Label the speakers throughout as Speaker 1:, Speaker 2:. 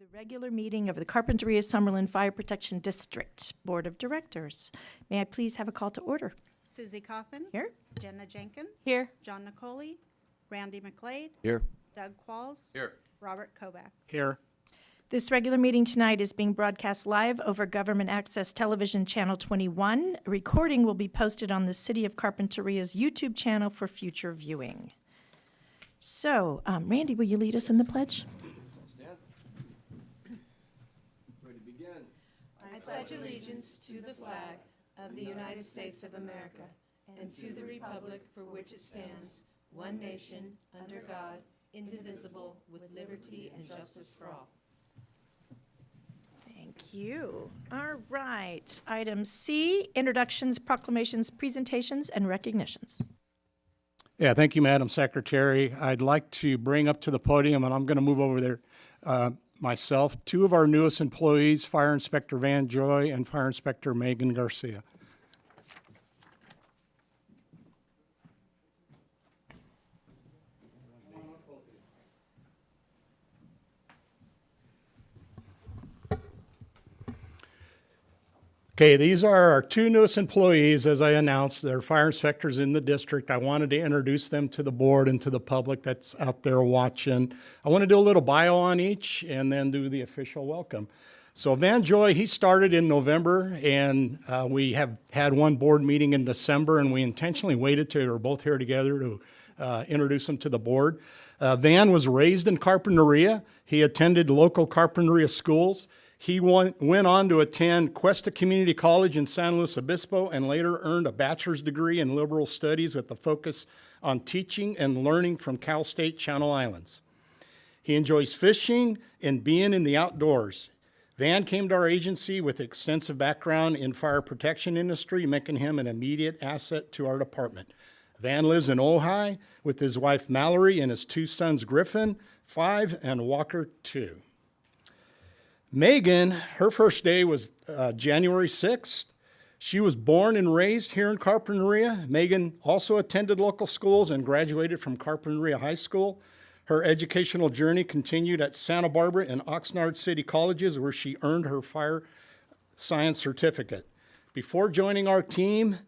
Speaker 1: the regular meeting of the Carpinteria-Summerland Fire Protection District Board of Directors. May I please have a call to order?
Speaker 2: Susie Cawthon.
Speaker 1: Here.
Speaker 2: Jenna Jenkins.
Speaker 3: Here.
Speaker 2: John Nicoli. Randy McLeod.
Speaker 4: Here.
Speaker 2: Doug Qualls.
Speaker 4: Here.
Speaker 2: Robert Kovac.
Speaker 4: Here.
Speaker 1: This regular meeting tonight is being broadcast live over Government Access Television Channel 21. A recording will be posted on the City of Carpinteria's YouTube channel for future viewing. So, Randy, will you lead us in the pledge?
Speaker 4: Ready to begin.
Speaker 3: I pledge allegiance to the flag of the United States of America and to the republic for which it stands, one nation, under God, indivisible, with liberty and justice for all.
Speaker 1: Thank you. All right. Item C, introductions, proclamations, presentations, and recognitions.
Speaker 5: Yeah, thank you, Madam Secretary. I'd like to bring up to the podium, and I'm going to move over there myself, two of our newest employees, Fire Inspector Van Joy and Fire Inspector Megan Garcia. Okay, these are our two newest employees, as I announced. They're fire inspectors in the district. I wanted to introduce them to the board and to the public that's out there watching. I want to do a little bio on each and then do the official welcome. So Van Joy, he started in November, and we have had one board meeting in December, and we intentionally waited till we're both here together to introduce him to the board. Van was raised in Carpinteria. He attended local Carpinteria schools. He went on to attend Cuesta Community College in San Luis Obispo and later earned a bachelor's degree in liberal studies with a focus on teaching and learning from Cal State Channel Islands. He enjoys fishing and being in the outdoors. Van came to our agency with extensive background in fire protection industry, making him an immediate asset to our department. Van lives in Ojai with his wife Mallory and his two sons Griffin, 5, and Walker, 2. Megan, her first day was January 6th. She was born and raised here in Carpinteria. Megan also attended local schools and graduated from Carpinteria High School. Her educational journey continued at Santa Barbara and Oxnard City Colleges, where she earned her fire science certificate. Before joining our team,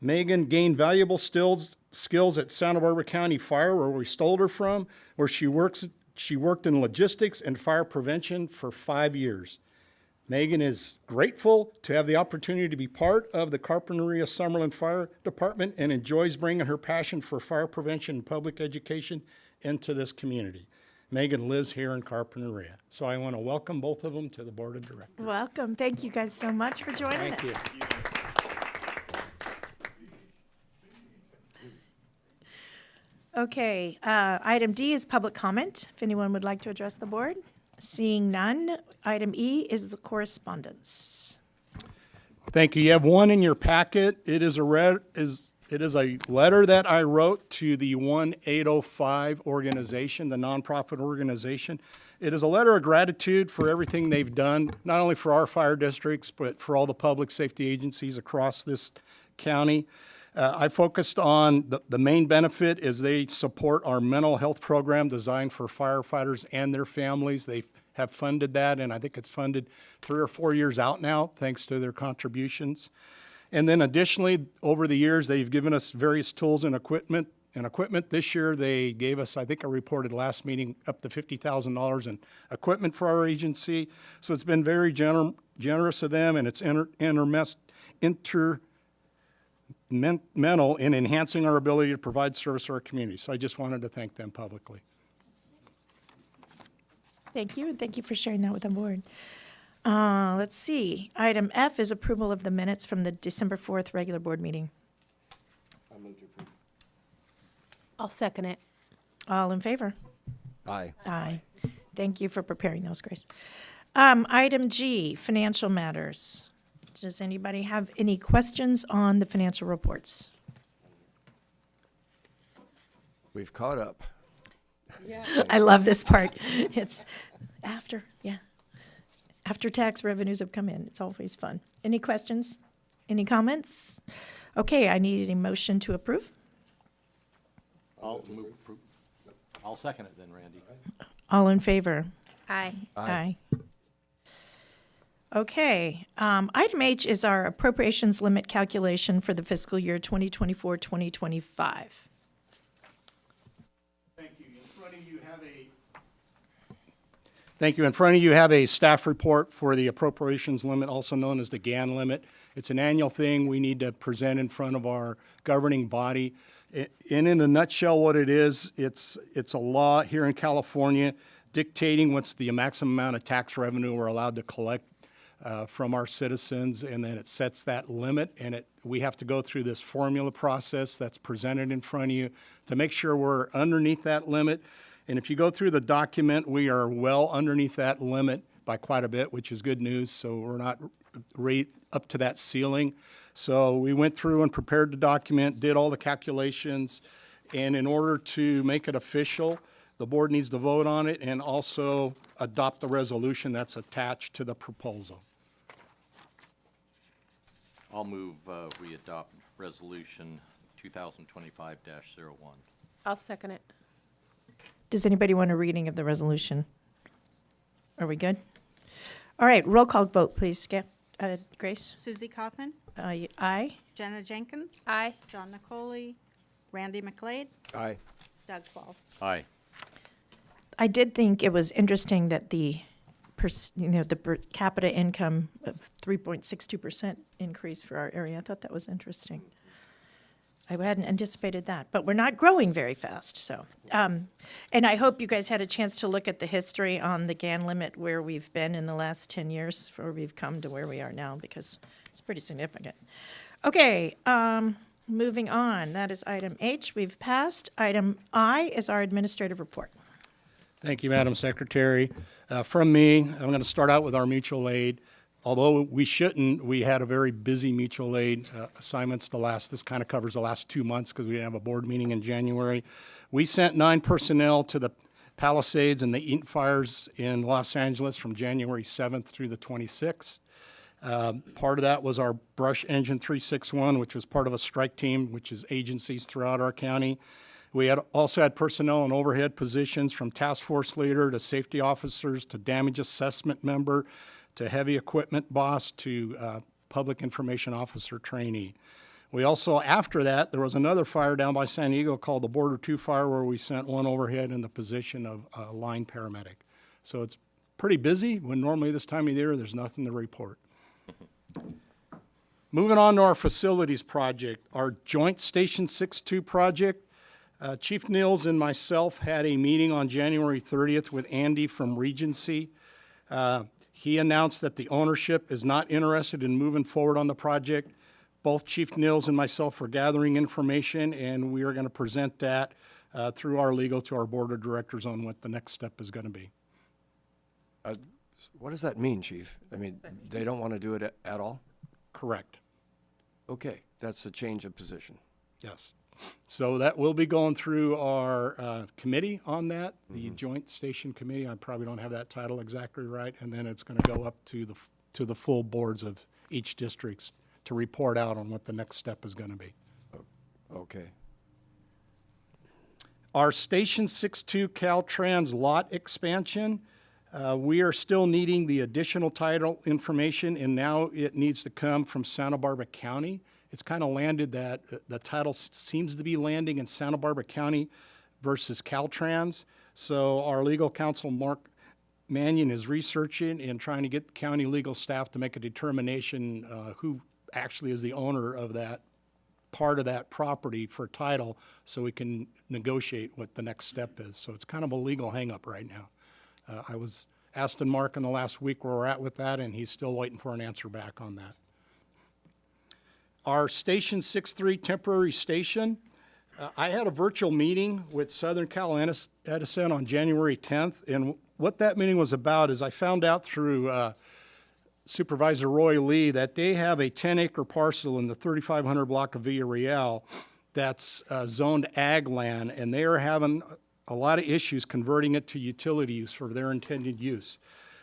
Speaker 5: Megan gained valuable skills at Santa Barbara County Fire, where we stole her from, where she worked in logistics and fire prevention for 5 years. Megan is grateful to have the opportunity to be part of the Carpinteria-Summerland Fire Department and enjoys bringing her passion for fire prevention and public education into this community. Megan lives here in Carpinteria. So I want to welcome both of them to the Board of Directors.
Speaker 1: Welcome. Thank you guys so much for joining us.
Speaker 5: Thank you.
Speaker 1: Okay, item D is public comment, if anyone would like to address the board. Seeing none, item E is the correspondence.
Speaker 5: Thank you. You have one in your packet. It is a letter that I wrote to the 1805 organization, the nonprofit organization. It is a letter of gratitude for everything they've done, not only for our fire districts, but for all the public safety agencies across this county. I focused on the main benefit is they support our mental health program designed for firefighters and their families. They have funded that, and I think it's funded 3 or 4 years out now, thanks to their contributions. And then additionally, over the years, they've given us various tools and equipment. This year, they gave us, I think I reported last meeting, up to $50,000 in equipment for our agency. So it's been very generous of them, and it's mental in enhancing our ability to provide service to our community. So I just wanted to thank them publicly.
Speaker 1: Thank you, and thank you for sharing that with the board. Let's see. Item F is approval of the minutes from the December 4th regular board meeting.
Speaker 4: I move to approve.
Speaker 3: I'll second it.
Speaker 1: All in favor?
Speaker 4: Aye.
Speaker 1: Aye. Thank you for preparing those, Grace. Item G, financial matters. Does anybody have any questions on the financial reports?
Speaker 4: We've caught up.
Speaker 3: Yeah.
Speaker 1: I love this part. It's after tax revenues have come in. It's always fun. Any questions? Any comments? Okay, I need a motion to approve.
Speaker 6: I'll second it then, Randy.
Speaker 1: All in favor?
Speaker 3: Aye.
Speaker 1: Aye. Okay, item H is our appropriations limit calculation for the fiscal year 2024-2025.
Speaker 5: Thank you. In front of you have a staff report for the appropriations limit, also known as the GAN limit. It's an annual thing we need to present in front of our governing body. And in a nutshell, what it is, it's a law here in California dictating what's the maximum amount of tax revenue we're allowed to collect from our citizens, and then it sets that limit, and we have to go through this formula process that's presented in front of you to make sure we're underneath that limit. And if you go through the document, we are well underneath that limit by quite a bit, which is good news. So we're not right up to that ceiling. So we went through and prepared the document, did all the calculations, and in order to make it official, the board needs to vote on it and also adopt the resolution that's attached to the proposal.
Speaker 6: I'll move we adopt Resolution 2025-01.
Speaker 3: I'll second it.
Speaker 1: Does anybody want a reading of the resolution? Are we good? All right, roll call vote, please. Grace?
Speaker 2: Susie Cawthon,
Speaker 1: Aye.
Speaker 2: Jenna Jenkins,
Speaker 3: Aye.
Speaker 2: John Nicoli, Randy McLeod,
Speaker 4: Aye.
Speaker 2: Doug Qualls.
Speaker 6: Aye.
Speaker 1: I did think it was interesting that the per capita income of 3.62% increase for our area. I thought that was interesting. I hadn't anticipated that, but we're not growing very fast, so. And I hope you guys had a chance to look at the history on the GAN limit, where we've been in the last 10 years, before we've come to where we are now, because it's pretty significant. Okay, moving on. That is item H. We've passed. Item I is our administrative report.
Speaker 5: Thank you, Madam Secretary. From me, I'm going to start out with our mutual aid. Although we shouldn't, we had a very busy mutual aid assignments this kind of covers the last 2 months because we didn't have a board meeting in January. We sent 9 personnel to the Palisades and the Eaton fires in Los Angeles from January 7th through the 26th. Part of that was our brush engine 361, which was part of a strike team, which is agencies throughout our county. We also had personnel in overhead positions, from task force leader to safety officers to damage assessment member to heavy equipment boss to public information officer trainee. We also, after that, there was another fire down by San Diego called the Border 2 fire, where we sent 1 overhead in the position of line paramedic. So it's pretty busy, when normally this time of year there's nothing to report. Moving on to our facilities project, our joint Station 6-2 project. Chief Nils and myself had a meeting on January 30th with Andy from Regency. He announced that the ownership is not interested in moving forward on the project. Both Chief Nils and myself are gathering information, and we are going to present that through our legal to our board of directors on what the next step is going to be.
Speaker 4: What does that mean, Chief? I mean, they don't want to do it at all?
Speaker 5: Correct.
Speaker 4: Okay, that's a change of position.
Speaker 5: Yes. So that will be going through our committee on that, the Joint Station Committee. I probably don't have that title exactly right. And then it's going to go up to the full boards of each district to report out on what the next step is going to be.
Speaker 4: Okay.
Speaker 5: Our Station 6-2 Caltrans lot expansion, we are still needing the additional title information, and now it needs to come from Santa Barbara County. It's kind of landed that the title seems to be landing in Santa Barbara County versus Caltrans. So our legal counsel, Mark Mannion, is researching and trying to get the county legal staff to make a determination who actually is the owner of that part of that property for title, so we can negotiate what the next step is. So it's kind of a legal hangup right now. I was asking Mark in the last week where we're at with that, and he's still waiting for an answer back on that. Our Station 6-3 temporary station, I had a virtual meeting with Southern Cal Edison on January 10th, and what that meeting was about is I found out through Supervisor Roy Lee that they have a 10-acre parcel in the 3500 block of Villarreal that's zoned ag land, and they are having a lot of issues converting it to utility use for their intended use.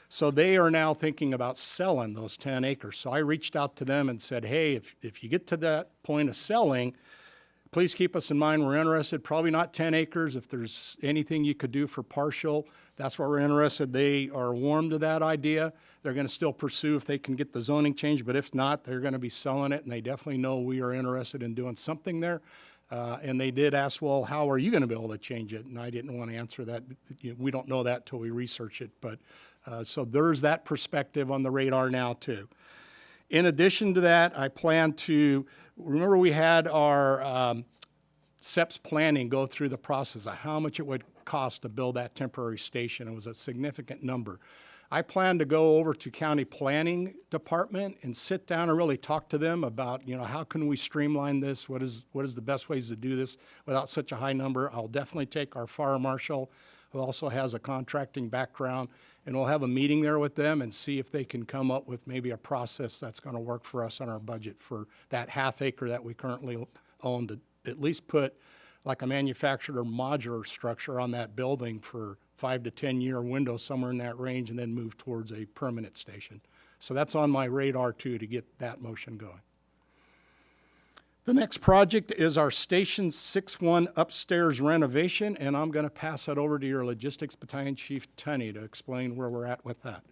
Speaker 5: So they are now thinking about selling those 10 acres. So I reached out to them and said, hey, if you get to that point of selling, please keep us in mind. We're interested, probably not 10 acres. If there's anything you could do for partial, that's what we're interested. They are warm to that idea. They're going to still pursue if they can get the zoning changed, but if not, they're going to be selling it, and they definitely know we are interested in doing something there. And they did ask, well, how are you going to be able to change it? And I didn't want to answer that. We don't know that till we research it. But so there's that perspective on the radar now, too. In addition to that, I plan to, remember we had our SEPS planning go through the process of how much it would cost to build that temporary station. It was a significant number. I plan to go over to county planning department and sit down and really talk to them about, how can we streamline this? What is the best ways to do this without such a high number? I'll definitely take our fire marshal, who also has a contracting background, and we'll have a meeting there with them and see if they can come up with maybe a process that's going to work for us on our budget for that half acre that we currently own, to at least put like a manufactured or modular structure on that building for 5 to 10 year window, somewhere in that range, and then move towards a permanent station. So that's on my radar too, to get that motion going. The next project is our Station 6-1 upstairs renovation, and I'm going to pass that over to your Logistics Battalion Chief Tunney to explain where we're at with that.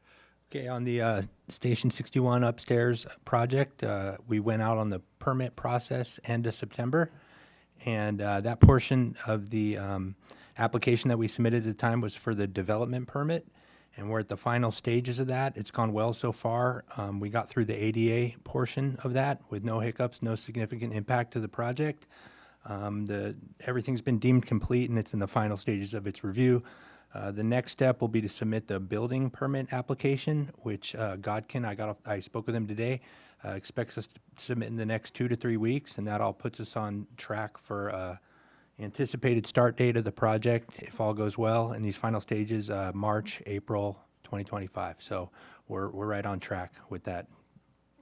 Speaker 7: Okay, on the Station 61 upstairs project, we went out on the permit process end of September, and that portion of the application that we submitted at the time was for the development permit, and we're at the final stages of that. It's gone well so far. We got through the ADA portion of that with no hiccups, no significant impact to the project. Everything's been deemed complete, and it's in the final stages of its review. The next step will be to submit the building permit application, which Godkin, I spoke with him today, expects us to submit in the next 2 to 3 weeks, and that all puts us on track for anticipated start date of the project, if all goes well, in these final stages, March, April 2025. So we're right on track with that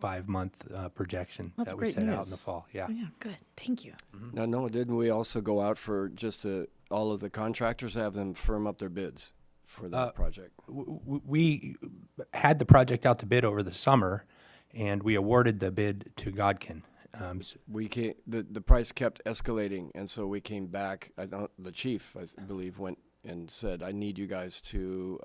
Speaker 7: 5-month projection
Speaker 1: That's
Speaker 7: that we
Speaker 1: great
Speaker 7: set out
Speaker 1: news.
Speaker 7: in the fall. Yeah.
Speaker 1: Oh, yeah, good. Thank you.
Speaker 4: Now, no, didn't we also go out for just all of the contractors, have them firm up their bids for that project?
Speaker 7: We had the project out to bid over the summer, and we awarded the bid to Godkin.
Speaker 4: The price kept escalating, and so we came back. The chief, I believe, went and said, "I need you guys to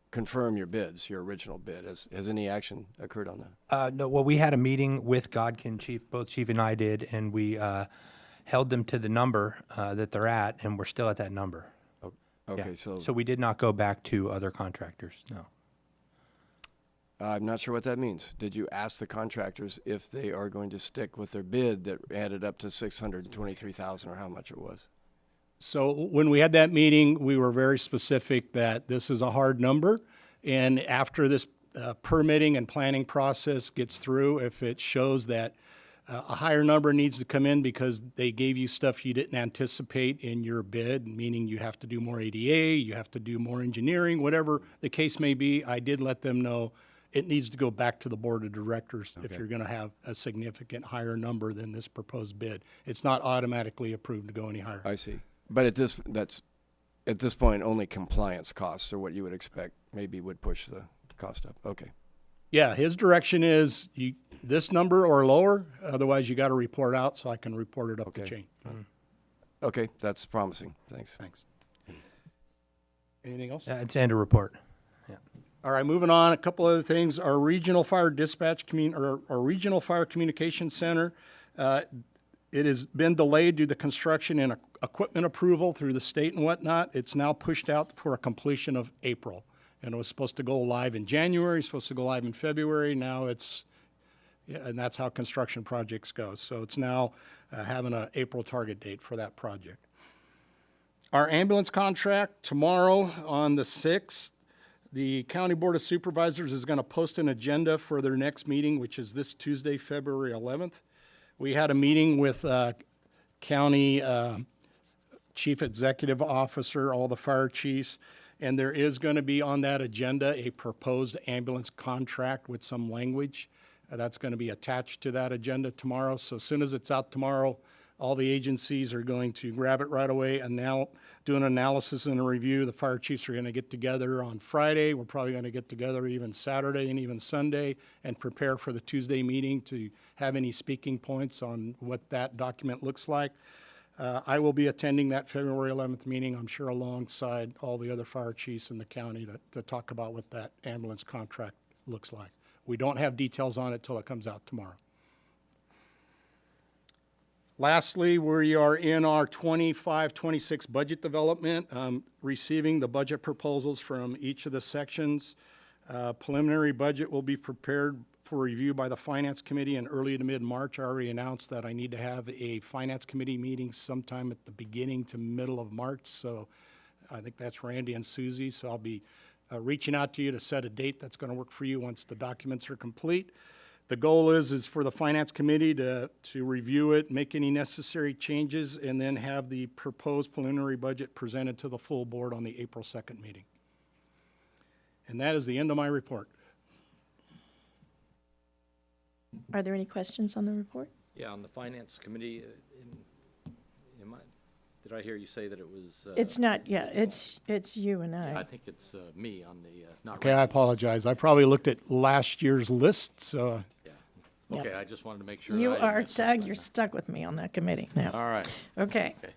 Speaker 4: confirm your bids, your original bid." Has any action occurred on that?
Speaker 7: No, well, we had a meeting with Godkin, both Chief and I did, and we held them to the number that they're at, and we're still at that number.
Speaker 4: Okay,
Speaker 7: Yeah. So we did not go back to other contractors, no.
Speaker 4: I'm not sure what that means. Did you ask the contractors if they are going to stick with their bid that added up to $623,000, or how much it was?
Speaker 5: So when we had that meeting, we were very specific that this is a hard number, and after this permitting and planning process gets through, if it shows that a higher number needs to come in because they gave you stuff you didn't anticipate in your bid, meaning you have to do more ADA, you have to do more engineering, whatever the case may be, I did let them know it needs to go back to the board of directors if you're going to have a significant higher number than this proposed bid. It's not automatically approved to go any higher.
Speaker 4: I see. But at this point, only compliance costs are what you would expect maybe would push the cost up. Okay.
Speaker 5: Yeah, his direction is this number or lower, otherwise you got to report out so I can report it up the
Speaker 4: Okay.
Speaker 5: chain.
Speaker 4: Okay, that's promising. Thanks.
Speaker 5: Thanks. Anything else?
Speaker 7: It's end of report.
Speaker 5: All right, moving on, a couple other things. Our regional fire dispatch, our regional fire communication center, it has been delayed due to construction and equipment approval through the state and whatnot. It's now pushed out for a completion of April. And it was supposed to go live in January, supposed to go live in February. Now and that's how construction projects go. So it's now having an April target date for that project. Our ambulance contract, tomorrow on the 6th, the County Board of Supervisors is going to post an agenda for their next meeting, which is this Tuesday, February 11th. We had a meeting with County Chief Executive Officer, all the fire chiefs, and there is going to be on that agenda a proposed ambulance contract with some language. That's going to be attached to that agenda tomorrow. So as soon as it's out tomorrow, all the agencies are going to grab it right away and now do an analysis and a review. The fire chiefs are going to get together on Friday. We're probably going to get together even Saturday and even Sunday and prepare for the Tuesday meeting to have any speaking points on what that document looks like. I will be attending that February 11th meeting, I'm sure alongside all the other fire chiefs in the county to talk about what that ambulance contract looks like. We don't have details on it till it comes out tomorrow. Lastly, we are in our 25-26 budget development, receiving the budget proposals from each of the sections. Preliminary budget will be prepared for review by the Finance Committee in early to mid-March. I already announced that I need to have a Finance Committee meeting sometime at the beginning to middle of March, so I think that's Randy and Susie, so I'll be reaching out to you to set a date that's going to work for you once the documents are complete. The goal is for the Finance Committee to review it, make any necessary changes, and then have the proposed preliminary budget presented to the full board on the April 2nd meeting. And that is the end of my report.
Speaker 1: Are there any questions on the report?
Speaker 6: Yeah, on the Finance Committee, did I hear you say that it was?
Speaker 1: It's not, yeah, it's you and
Speaker 6: I
Speaker 1: I.
Speaker 6: think it's me on the, not
Speaker 5: Okay, I
Speaker 6: Randy.
Speaker 5: apologize. I probably looked at last year's list, so
Speaker 6: Yeah.
Speaker 1: Yeah.
Speaker 6: Okay, I just wanted to make sure.
Speaker 1: You
Speaker 6: that I didn't
Speaker 1: are,
Speaker 6: miss
Speaker 1: Doug,
Speaker 6: something.
Speaker 1: you're stuck with me on that committee now.
Speaker 6: All right.
Speaker 1: Okay.
Speaker 6: Okay.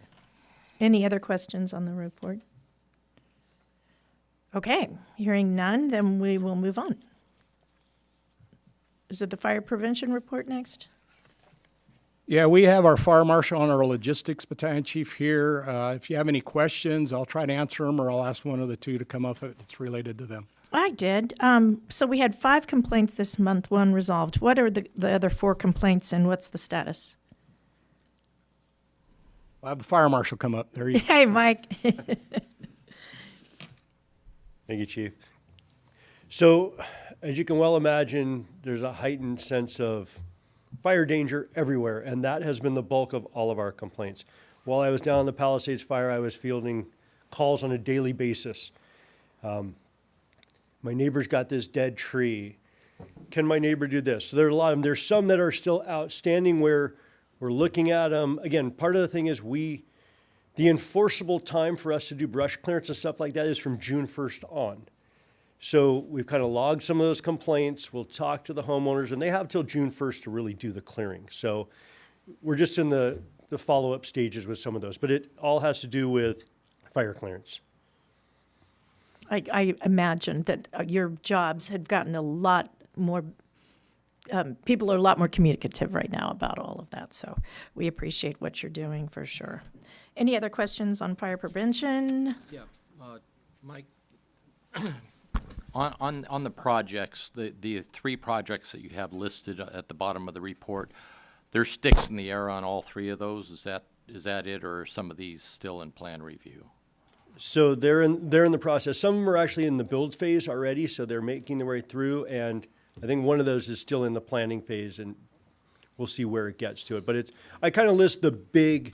Speaker 1: Any other questions on the report? Okay, hearing none, then we will move on. Is it the fire prevention report next?
Speaker 5: yeah, we have our fire marshal and our logistics battalion chief here. If you have any questions, I'll try to answer them, or I'll ask one of the two to come up if it's related to them.
Speaker 1: I did. So we had 5 complaints this month, 1 resolved. What are the other 4 complaints and what's the status?
Speaker 5: I'll have the fire marshal come up. There you go.
Speaker 1: Hey, Mike.
Speaker 8: Thank you, Chief. So, as you can well imagine, there's a heightened sense of fire danger everywhere, and that has been the bulk of all of our complaints. While I was down in the Palisades Fire, I was fielding calls on a daily basis. My neighbor's got this dead tree. Can my neighbor do this? So there are a lot of them. There's some that are still outstanding where we're looking at them. Again, part of the thing is the enforceable time for us to do brush clearance and stuff like that is from June 1st on. So we've kind of logged some of those complaints. We'll talk to the homeowners, and they have till June 1st to really do the clearing. So we're just in the follow-up stages with some of those, but it all has to do with fire clearance.
Speaker 1: I imagine that your jobs have gotten a lot more, people are a lot more communicative right now about all of that. So we appreciate what you're doing for sure. Any other questions on fire prevention?
Speaker 6: Yeah, Mike, on the projects, the 3 projects that you have listed at the bottom of the report, there's sticks in the air on all 3 of those. Is that it, or are some of these still in plan review?
Speaker 8: So they're in the process. Some of them are actually in the build phase already, so they're making their way through, and I think one of those is still in the planning phase, and we'll see where it gets to it. But I kind of list the big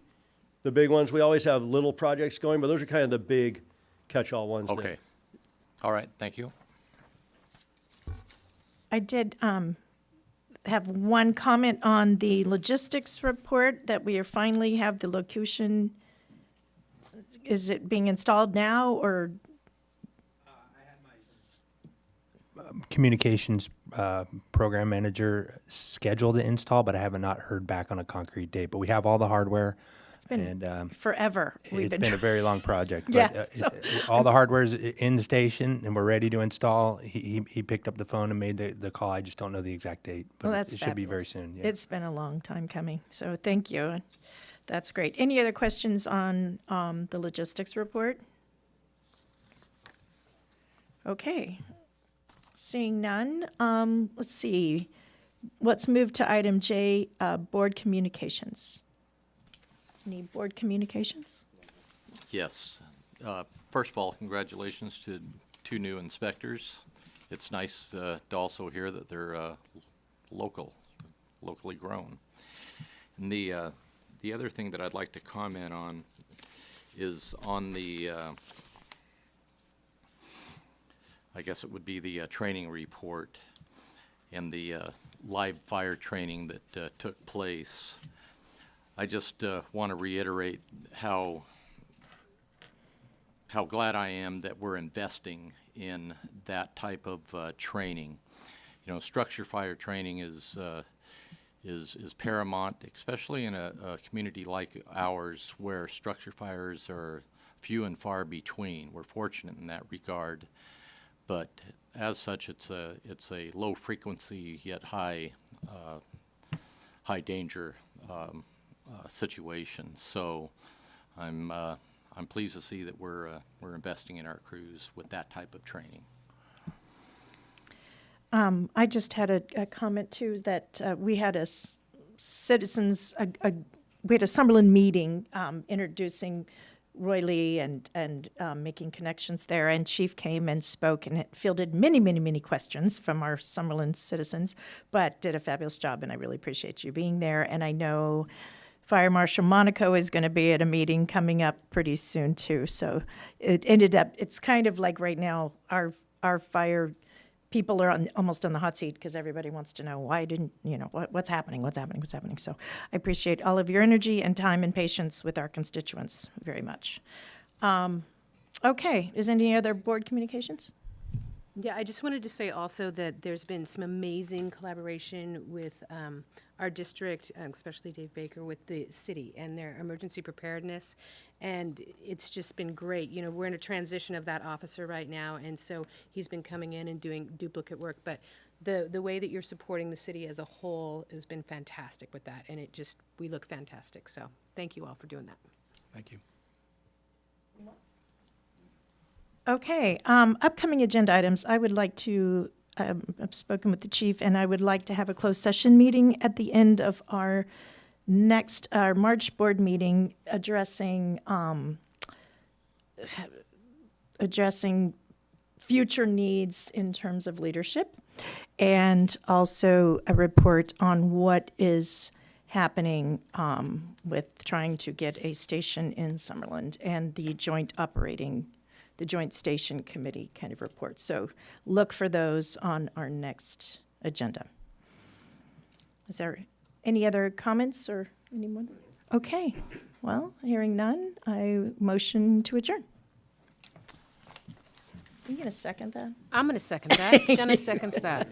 Speaker 8: ones. We always have little projects going, but those are kind of the big catch-all ones.
Speaker 6: Okay. All right, thank you.
Speaker 1: I did have one comment on the logistics report that we are finally have the locution. Is it being installed now or?
Speaker 7: Communications program manager scheduled to install, but I have not heard back on a concrete date. But we have all the hardware.
Speaker 1: It's been
Speaker 7: and
Speaker 1: forever.
Speaker 7: it's been a very long project.
Speaker 1: Yeah,
Speaker 7: But,
Speaker 1: so-
Speaker 7: all the hardware is in the station, and we're ready to install. He picked up the phone and made the call. I just don't know the exact date, but
Speaker 1: Well, that's
Speaker 7: it should be very
Speaker 1: fabulous.
Speaker 7: soon. Yeah.
Speaker 1: It's been a long time coming, so thank you. That's great. Any other questions on the logistics report? Okay. Seeing none, let's see. Let's move to item J, board communications. Any board communications?
Speaker 6: Yes. First of all, congratulations to 2 new inspectors. It's nice to also hear that they're locally grown. And the other thing that I'd like to comment on is on the, I guess it would be the training report and the live fire training that took place. I just want to reiterate how glad I am that we're investing in that type of training. You know, structure fire training is is paramount, especially in a community like ours where structure fires are few and far between. We're fortunate in that regard, but as such, it's a low frequency yet high danger situation. So I'm pleased to see that we're investing in our crews with that type of training.
Speaker 1: I just had a comment too that we had a citizens, we had a Summerland meeting introducing Roy Lee and making connections there. And Chief came and spoke and fielded many, many, many questions from our Summerland citizens, but did a fabulous job. And I really appreciate you being there. And I know Fire Marshal Monaco is going to be at a meeting coming up pretty soon too. So it ended up, it's kind of like right now, our fire people are almost on the hot seat because everybody wants to know why didn't, what's happening. So I appreciate all of your energy and time and patience with our constituents very much. Okay, is any other board communications?
Speaker 3: Yeah, I just wanted to say also that there's been some amazing collaboration with our district, especially Dave Baker, with the city and their emergency preparedness. And it's just been great. We're in a transition of that officer right now, and so he's been coming in and doing duplicate work. But the way that you're supporting the city as a whole has been fantastic with that, and we look fantastic. So thank you all for doing that.
Speaker 7: Thank you.
Speaker 1: Okay, upcoming agenda items. I would like to, I've spoken with the chief, and I would like to have a closed session meeting at the end of our March board meeting addressing future needs in terms of leadership, and also a report on what is happening with trying to get a station in Summerland and the joint station committee kind of report. So look for those on our next agenda. Is there any other comments or anyone? Okay, well, hearing none, I motion to adjourn. Are you going to second that?
Speaker 3: I'm going to second that. Jenna seconds that.